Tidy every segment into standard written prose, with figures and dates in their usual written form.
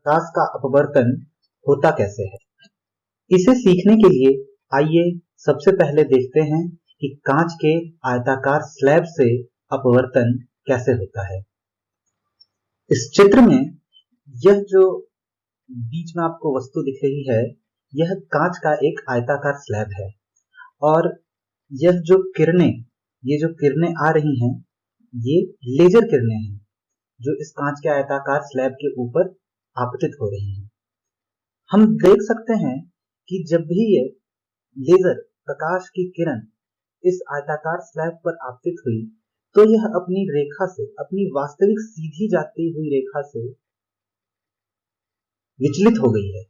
प्रकाश का अपवर्तन होता कैसे है। इसे सीखने के लिए आइए सबसे पहले देखते हैं कि कांच के आयताकार स्लैब से अपवर्तन कैसे होता है। इस चित्र में यह जो बीच में आपको वस्तु दिख रही है, यह कांच का एक आयताकार स्लैब है और यह ये जो किरणें आ रही हैं, ये लेजर किरणें हैं जो इस कांच के आयताकार स्लैब के ऊपर आपतित हो रही हैं। हम देख सकते हैं कि जब भी ये लेजर प्रकाश की किरण इस आयताकार स्लैब पर आपतित हुई, तो यह अपनी रेखा से, अपनी वास्तविक सीधी जाती हुई रेखा से विचलित हो गई है।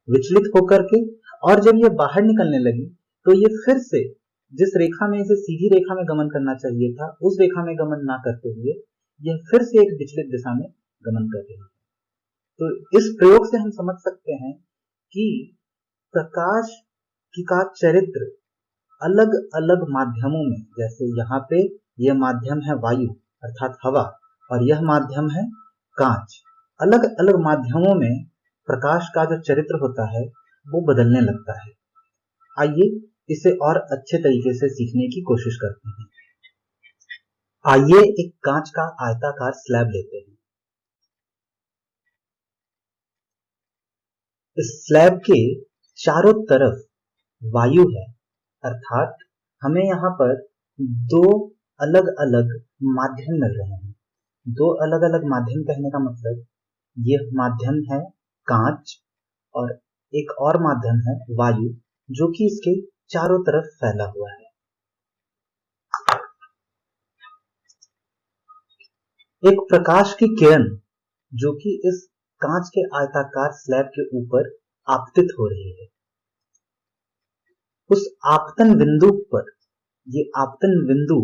विचलित होकर के और जब ये बाहर निकलने लगी, तो ये फिर से जिस रेखा में इसे सीधी रेखा में गमन करना चाहिए था, उस रेखा में गमन ना करते हुए यह फिर से एक विचलित दिशा में गमन कर रही है। तो इस प्रयोग से हम समझ सकते हैं कि प्रकाश का चरित्र अलग अलग माध्यमों में, जैसे यहाँ पे यह माध्यम है वायु अर्थात हवा और यह माध्यम है कांच, अलग अलग माध्यमों में प्रकाश का जो चरित्र होता है वो बदलने लगता है। आइए इसे और अच्छे तरीके से सीखने की कोशिश करते हैं। आइए एक कांच का आयताकार स्लैब लेते हैं। इस स्लैब के चारों तरफ वायु है, अर्थात हमें यहाँ पर दो अलग अलग माध्यम मिल रहे हैं। दो अलग अलग माध्यम कहने का मतलब, यह माध्यम है कांच और एक और माध्यम है वायु, जो कि इसके चारों तरफ फैला हुआ है। एक प्रकाश की किरण जो कि इस कांच के आयताकार स्लैब के ऊपर आपतित हो रही है, उस आपतन बिंदु पर, ये आपतन बिंदु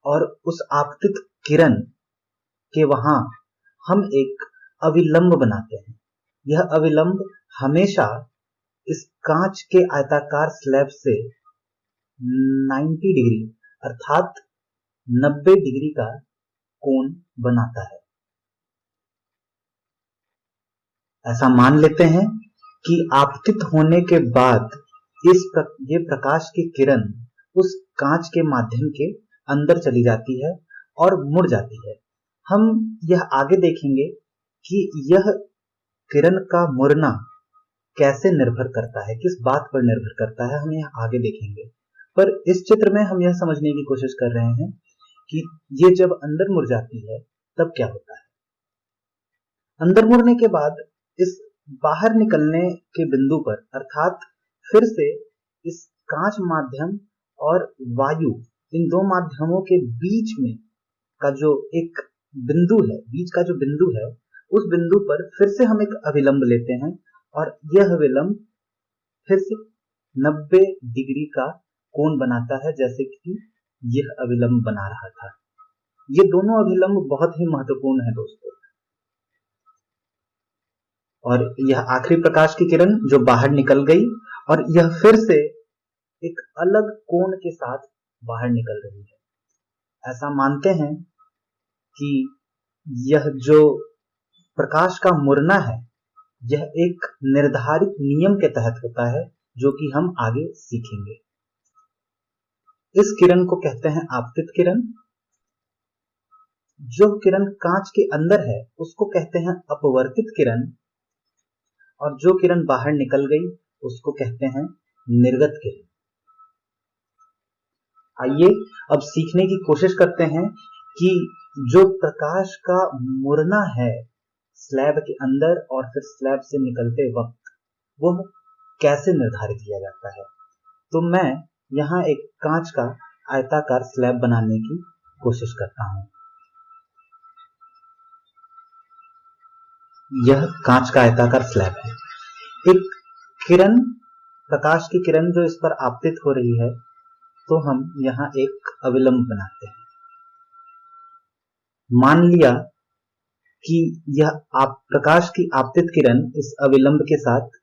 और उस आपतित किरण के वहां हम एक अविलंब बनाते हैं। यह अविलंब हमेशा इस कांच के आयताकार स्लैब से 90 डिग्री अर्थात 90 डिग्री का कोण बनाता है। ऐसा मान लेते हैं कि आपतित होने के बाद ये प्रकाश की किरण उस कांच के माध्यम के अंदर चली जाती है और मुड़ जाती है। हम यह आगे देखेंगे कि यह किरण का मुड़ना कैसे निर्भर करता है, किस बात पर निर्भर करता है, हम यह आगे देखेंगे। पर इस चित्र में हम यह समझने की कोशिश कर रहे हैं कि ये जब अंदर मुड़ जाती है तब क्या होता है। अंदर मुड़ने के बाद इस बाहर निकलने के बिंदु पर, अर्थात फिर से इस कांच माध्यम और वायु, इन दो माध्यमों के बीच में का जो एक बिंदु है, बीच का जो बिंदु है, उस बिंदु पर फिर से हम एक अविलंब लेते हैं और यह अविलंब फिर से 90 डिग्री का कोण बनाता है, जैसे कि यह अविलंब बना रहा था। ये दोनों अविलंब बहुत ही महत्वपूर्ण है दोस्तों। और यह आखिरी प्रकाश की किरण जो बाहर निकल गई और यह फिर से एक अलग कोण के साथ बाहर निकल रही है। ऐसा मानते हैं कि यह जो प्रकाश का मुड़ना है, यह एक निर्धारित नियम के तहत होता है, जो कि हम आगे सीखेंगे। इस किरण को कहते हैं आपतित किरण। जो किरण कांच के अंदर है उसको कहते हैं अपवर्तित किरण, और जो किरण बाहर निकल गई उसको कहते हैं निर्गत किरण। आइए अब सीखने की कोशिश करते हैं कि जो प्रकाश का मुड़ना है स्लैब के अंदर और फिर स्लैब से निकलते वक्त, वो कैसे निर्धारित किया जाता है। तो मैं यहाँ एक कांच का आयताकार स्लैब बनाने की कोशिश करता हूं। यह कांच का आयताकार स्लैब है। एक किरण, प्रकाश की किरण जो इस पर आपतित हो रही है, तो हम यहाँ एक अविलंब बनाते हैं। मान लिया कि यह प्रकाश की आपतित किरण इस अविलंब के साथ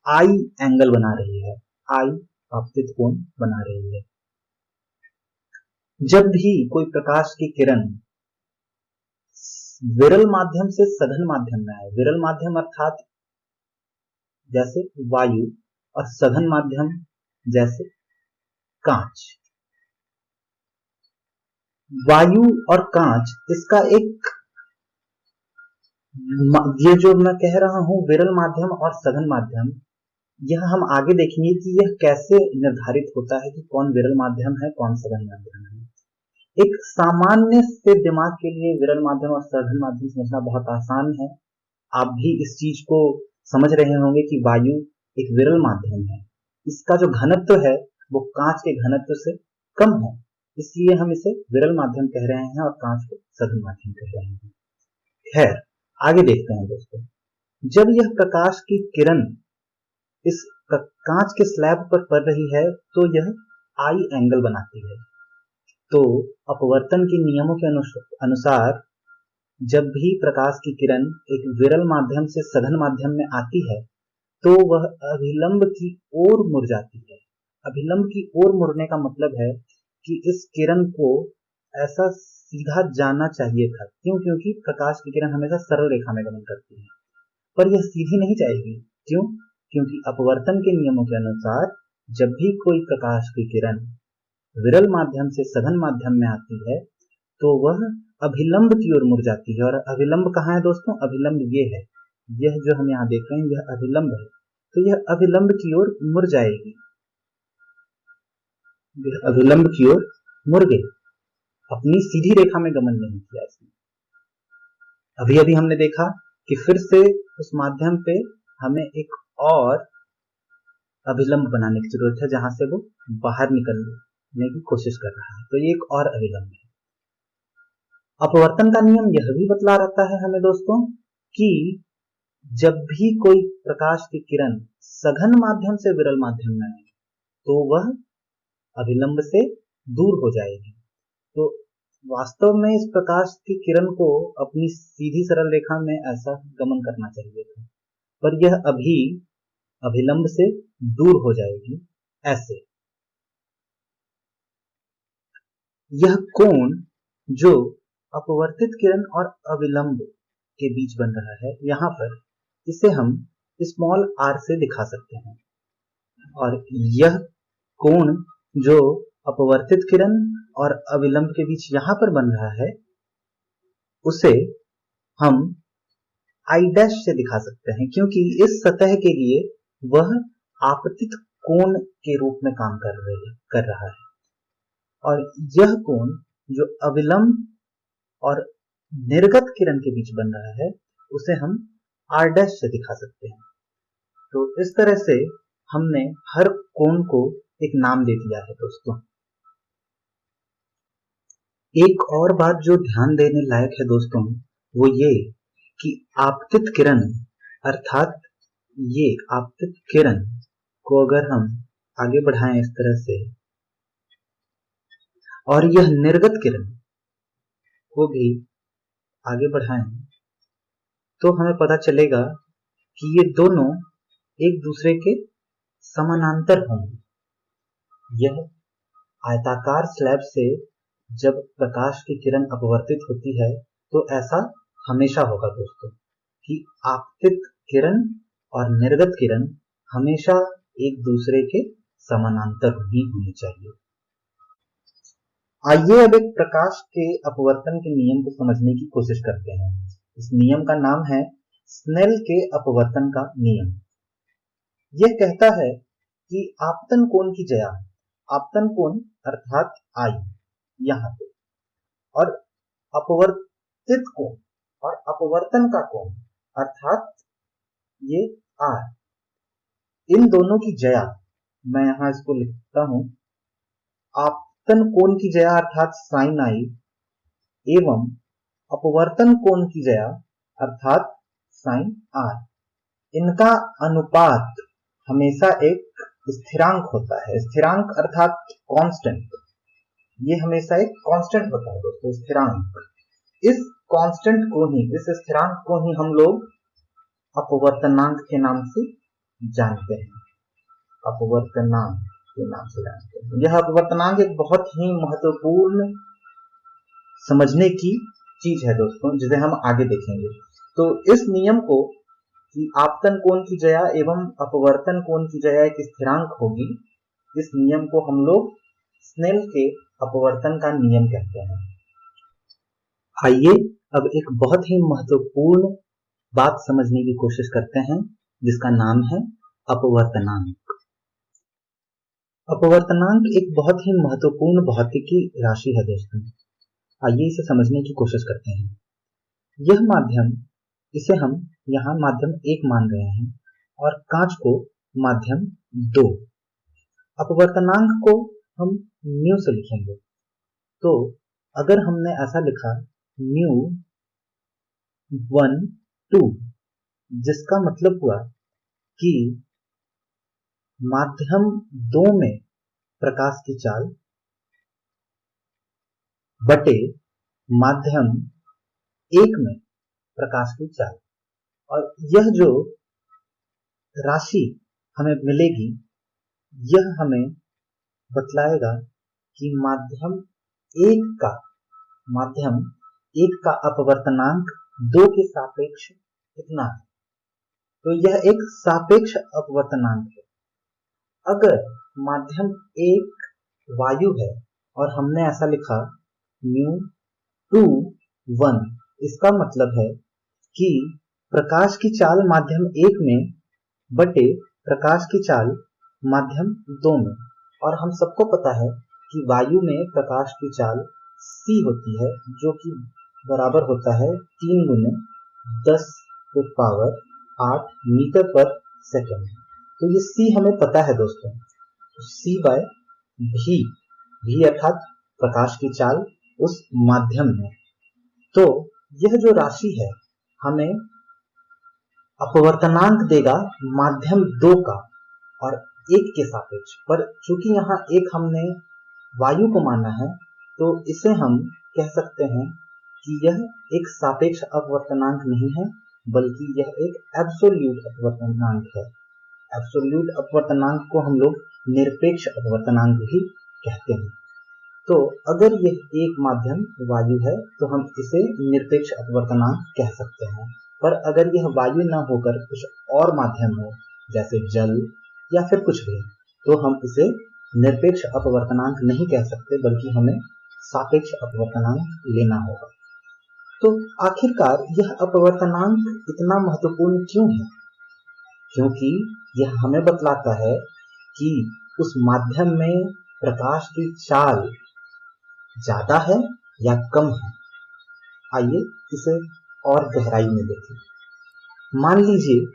आई एंगल बना रही है, आई आपतित कोण बना रही है। जब भी कोई प्रकाश की किरण विरल माध्यम से सघन माध्यम में आए। विरल माध्यम अर्थात जैसे वायु, और सघन माध्यम जैसे कांच। वायु और कांच, इसका एक, ये जो मैं कह रहा हूं विरल माध्यम और सघन माध्यम, यह हम आगे देखेंगे कि यह कैसे निर्धारित होता है कि कौन विरल माध्यम है, कौन सघन माध्यम है। एक सामान्य से दिमाग के लिए विरल माध्यम और सघन माध्यम समझना बहुत आसान है। आप भी इस चीज को समझ रहे होंगे कि वायु एक विरल माध्यम है, इसका जो घनत्व है वो कांच के घनत्व से कम है, इसलिए हम इसे विरल माध्यम कह रहे हैं और कांच को सघन माध्यम कह रहे हैं। खैर, आगे देखते हैं दोस्तों। जब यह प्रकाश की किरण इस कांच के स्लैब पर पड़ रही है तो यह आई एंगल बनाती है। तो अपवर्तन के नियमों के अनुसार जब भी प्रकाश की किरण एक विरल माध्यम से सघन माध्यम में आती है तो वह अभिलंब की ओर मुड़ जाती है। अभिलंब की ओर मुड़ने का मतलब है कि इस किरण को ऐसा सीधा जाना चाहिए था। क्यों? क्योंकि प्रकाश की किरण हमेशा सरल रेखा में गमन करती है, पर यह सीधी नहीं जाएगी। क्यों? क्योंकि अपवर्तन के नियमों के अनुसार जब भी कोई प्रकाश की किरण विरल माध्यम से सघन माध्यम में आती है तो वह अभिलंब की ओर मुड़ जाती है। और अभिलंब कहाँ है दोस्तों? अभिलंब ये है, यह जो हम यहाँ देख रहे हैं यह अभिलंब है, तो यह अभिलंब की ओर मुड़ जाएगी। यह अभिलंब की ओर मुड़ गई, अपनी सीधी रेखा में गमन नहीं किया इसने। अभी अभी हमने देखा कि फिर से उस माध्यम पे हमें एक और अभिलंब बनाने की जरूरत है जहां से वो बाहर निकलने की कोशिश कर रहा है, तो ये एक और अभिलंब है। अपवर्तन का नियम यह भी बतला रहता है हमें दोस्तों कि जब भी कोई प्रकाश की किरण सघन माध्यम से विरल माध्यम में आए तो वह अभिलंब से दूर हो जाएगी। तो वास्तव में इस प्रकाश की किरण को अपनी सीधी सरल रेखा में ऐसा गमन करना चाहिए था, पर यह अभी अभिलंब से दूर हो जाएगी ऐसे। यह कोण जो अपवर्तित किरण और अविलंब के बीच बन रहा है, यहां पर इसे हम स्मॉल r से दिखा सकते हैं। और यह कोण जो अपवर्तित किरण और अविलंब के बीच यहां पर बन रहा है उसे हम I' से दिखा सकते हैं, क्योंकि इस सतह के लिए वह आपतित कोण के रूप में काम कर रहा है। और यह कोण जो अविलंब और निर्गत किरण के बीच बन रहा है उसे हम R' से दिखा सकते हैं। तो इस तरह से हमने हर कोण को एक नाम दे दिया है दोस्तों। एक और बात जो ध्यान देने लायक है दोस्तों वो ये कि आपतित किरण, अर्थात ये आपतित किरण को अगर हम आगे बढ़ाएं इस तरह से और यह निर्गत किरण को भी आगे बढ़ाएं तो हमें पता चलेगा कि ये दोनों एक दूसरे के समानांतर होंगे। यह आयताकार स्लैब से जब प्रकाश की किरण अपवर्तित होती है तो ऐसा हमेशा होगा दोस्तों कि आपतित किरण और निर्गत किरण हमेशा एक दूसरे के समानांतर ही होनी चाहिए। आइए अब एक प्रकाश के अपवर्तन के नियम को समझने की कोशिश करते हैं। इस नियम का नाम है स्नेल के अपवर्तन का नियम। यह कहता है कि आपतन कोण की जया, आपतन कोण अर्थात आई यहां पे, और अपवर्तित कोण और अपवर्तन का कोण अर्थात ये R, इन दोनों की जया, मैं यहां इसको लिखता हूं, आपतन कोण की जया अर्थात साइन आई एवं अपवर्तन कोण की जया अर्थात साइन R, इनका अनुपात हमेशा एक स्थिरांक होता है। स्थिरांक अर्थात कांस्टेंट, ये हमेशा एक कांस्टेंट होता है दोस्तों, स्थिरांक। इस कांस्टेंट को ही, इस स्थिरांक को ही हम लोग अपवर्तनांक के नाम से जानते हैं। अपवर्तनांक के नाम से जानते हैं। यह अपवर्तनांक एक बहुत ही महत्वपूर्ण समझने की चीज है दोस्तों, जिसे हम आगे देखेंगे। तो इस नियम को कि आपतन कोण की जया एवं अपवर्तन कोण की जया एक स्थिरांक होगी, इस नियम को हम लोग स्नेल के अपवर्तन का नियम कहते हैं। आइए अब एक बहुत ही महत्वपूर्ण बात समझने की कोशिश करते हैं, जिसका नाम है अपवर्तनांक। अपवर्तनांक एक बहुत ही महत्वपूर्ण भौतिकी राशि है दोस्तों। आइए इसे समझने की कोशिश करते हैं। यह माध्यम, इसे हम यहाँ माध्यम 1 मान रहे हैं और कांच को माध्यम 2। अपवर्तनांक को हम म्यू से लिखेंगे। तो अगर हमने ऐसा लिखा म्यू 1 2, जिसका मतलब हुआ कि माध्यम 2 में प्रकाश की चाल बटे माध्यम 1 में प्रकाश की चाल, और यह जो राशि हमें मिलेगी यह हमें बतलाएगा कि माध्यम 1 का अपवर्तनांक 2 के सापेक्ष कितना है। तो यह एक सापेक्ष अपवर्तनांक है। अगर माध्यम 1 वायु है और हमने ऐसा लिखा म्यू 2 1, इसका मतलब है कि प्रकाश की चाल माध्यम 1 में बटे प्रकाश की चाल माध्यम 2 में, और हम सबको पता है कि वायु में प्रकाश की चाल c होती है, जो कि बराबर होता है 3 गुने 10 के पावर 8 मीटर पर सेकंड। तो ये c हमें पता है दोस्तों, तो c बाय v अर्थात प्रकाश की चाल उस माध्यम में। तो यह जो राशि है हमें अपवर्तनांक देगा माध्यम 2 का और 1 के सापेक्ष, पर चूंकि यहाँ 1 हमने वायु को माना है, तो इसे हम कह सकते हैं कि यह एक सापेक्ष अपवर्तनांक नहीं है, बल्कि यह एक एब्सोल्यूट अपवर्तनांक है। एब्सोल्यूट अपवर्तनांक को हम लोग निरपेक्ष अपवर्तनांक भी कहते हैं। तो अगर यह एक माध्यम वायु है तो हम इसे निरपेक्ष अपवर्तनांक कह सकते हैं, पर अगर यह वायु न होकर कुछ और माध्यम हो, जैसे जल या फिर कुछ भी, तो हम इसे निरपेक्ष अपवर्तनांक नहीं कह सकते, बल्कि हमें सापेक्ष अपवर्तनांक लेना होगा। तो आखिरकार यह अपवर्तनांक इतना महत्वपूर्ण क्यों है? क्योंकि यह हमें बतलाता है कि उस माध्यम में प्रकाश की चाल ज्यादा है या कम है। आइए इसे और गहराई में देखें। मान लीजिए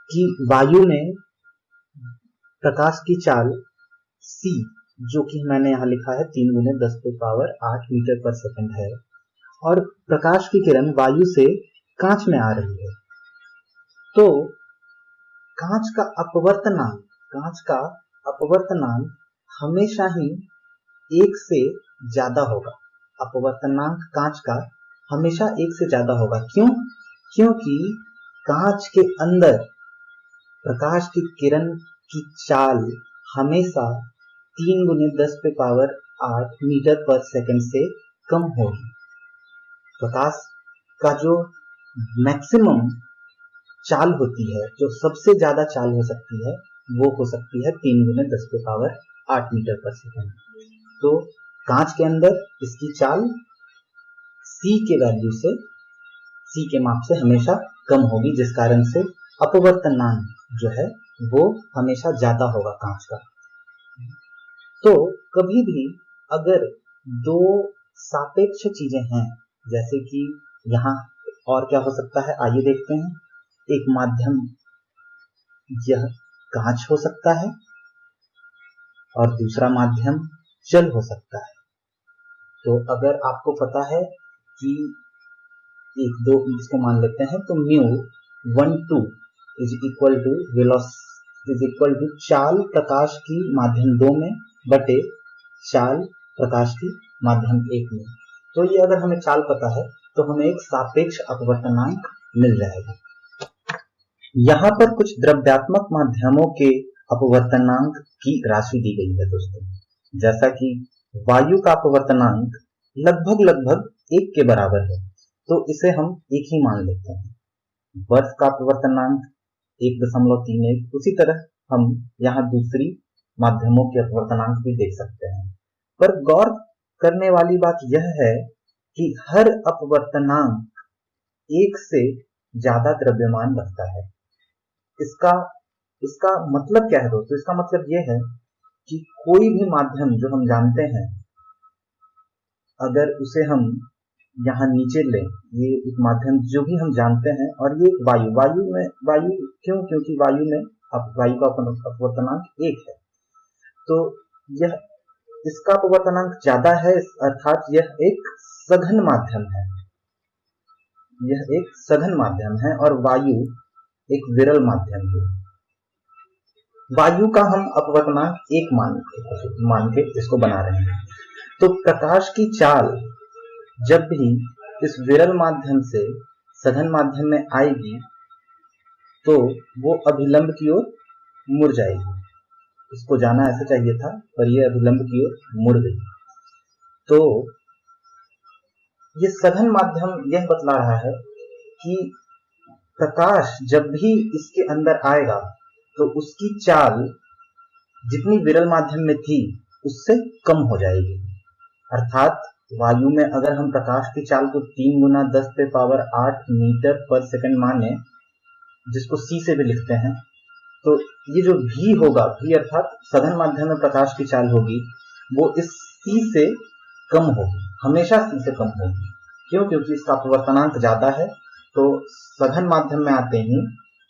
कि वायु में प्रकाश की चाल c, जो कि मैंने यहाँ लिखा है 3 गुने 10 के पावर 8 मीटर पर सेकंड है, और प्रकाश की किरण वायु से कांच में आ रही है। तो कांच का अपवर्तनांक हमेशा ही 1 से ज्यादा होगा। अपवर्तनांक कांच का हमेशा 1 से ज्यादा होगा। क्यों? क्योंकि कांच के अंदर प्रकाश की किरण की चाल हमेशा 3 गुने 10 पे पावर 8 मीटर पर सेकंड से कम होगी। प्रकाश का जो मैक्सिमम चाल होती है, जो सबसे ज्यादा चाल हो सकती है, वो हो सकती है 3 गुने 10 पे पावर 8 मीटर पर सेकंड। तो कांच के अंदर इसकी चाल c के माप से हमेशा कम होगी, जिस कारण से अपवर्तनांक जो है वो हमेशा ज्यादा होगा कांच का। तो कभी भी अगर दो सापेक्ष चीजें हैं, जैसे कि यहाँ और क्या हो सकता है, आइए देखते हैं। एक माध्यम यह कांच हो सकता है और दूसरा माध्यम जल हो सकता है। तो अगर आपको पता है कि 1 2 इसको मान लेते हैं, तो mu 1 2 is equal to velocity is equal to चाल प्रकाश की माध्यम 2 में बटे चाल प्रकाश की माध्यम 1 में। तो ये अगर हमें चाल पता है तो हमें एक सापेक्ष अपवर्तनांक मिल जाएगा। यहाँ पर कुछ द्रव्यात्मक माध्यमों के अपवर्तनांक की राशि दी गई है दोस्तों। जैसा कि वायु का अपवर्तनांक लगभग 1 के बराबर है, तो इसे हम एक ही मान लेते हैं। बर्फ का अपवर्तनांक 1.31। उसी तरह हम यहाँ दूसरी माध्यमों के अपवर्तनांक भी देख सकते हैं। पर गौर करने वाली बात यह है कि हर अपवर्तनांक एक से ज्यादा द्रव्यमान रखता है। इसका इसका मतलब क्या है दोस्तों? इसका मतलब यह है कि कोई भी माध्यम जो हम जानते हैं, अगर उसे हम यहाँ नीचे लें, ये एक माध्यम जो भी हम जानते हैं, और ये वायु क्यों? क्योंकि वायु का अपवर्तनांक 1 है, तो यह इसका अपवर्तनांक ज्यादा है, अर्थात यह एक सघन माध्यम है। यह एक सघन माध्यम है और वायु एक विरल माध्यम है। वायु का हम अपवर्तनांक 1 मान के इसको बना रहे हैं। तो प्रकाश की चाल जब भी इस विरल माध्यम से सघन माध्यम में आएगी तो वो अभिलंब की ओर मुड़ जाएगी। इसको जाना ऐसे चाहिए था, पर यह अभिलंब की ओर मुड़ गई। तो ये सघन माध्यम यह बतला रहा है कि प्रकाश जब भी इसके अंदर आएगा तो उसकी चाल जितनी विरल माध्यम में थी उससे कम हो जाएगी। अर्थात वायु में अगर हम प्रकाश की चाल को 3 गुना 10⁸ मीटर पर सेकंड माने, जिसको c से भी लिखते हैं, तो ये जो v होगा, v अर्थात सघन माध्यम में प्रकाश की चाल होगी, वो इस c से कम होगी, हमेशा c से कम होगी। क्यों? क्योंकि इसका अपवर्तनांक ज्यादा है, तो सघन माध्यम में आते ही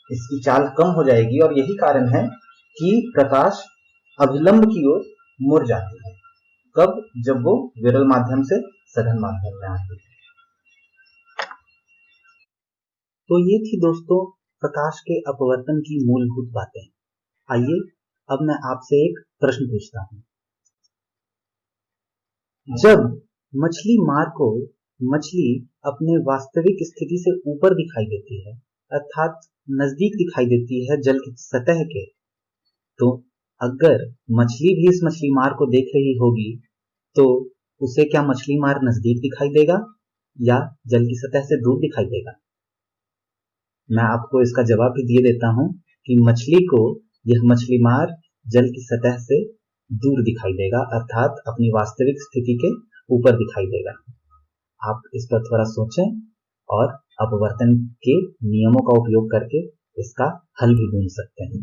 इसकी चाल कम हो जाएगी, और यही कारण है कि प्रकाश अभिलंब की ओर मुड़ जाती है। कब? जब वो विरल माध्यम से सघन माध्यम में आती है। तो ये थी दोस्तों प्रकाश के अपवर्तन की मूलभूत बातें। आइए अब मैं आपसे एक प्रश्न पूछता हूं। जब मछली अपने वास्तविक स्थिति से ऊपर दिखाई देती है, अर्थात नजदीक दिखाई देती है जल की सतह के, तो अगर मछली भी इस मछली मार को देख रही होगी तो उसे क्या मछली मार नजदीक दिखाई देगा या जल की सतह से दूर दिखाई देगा? मैं आपको इसका जवाब भी दिए देता हूं कि मछली को यह मछली मार जल की सतह से दूर दिखाई देगा, अर्थात अपनी वास्तविक स्थिति के ऊपर दिखाई देगा। आप इस पर थोड़ा सोचें और अपवर्तन के नियमों का उपयोग करके इसका हल भी ढूंढ सकते हैं।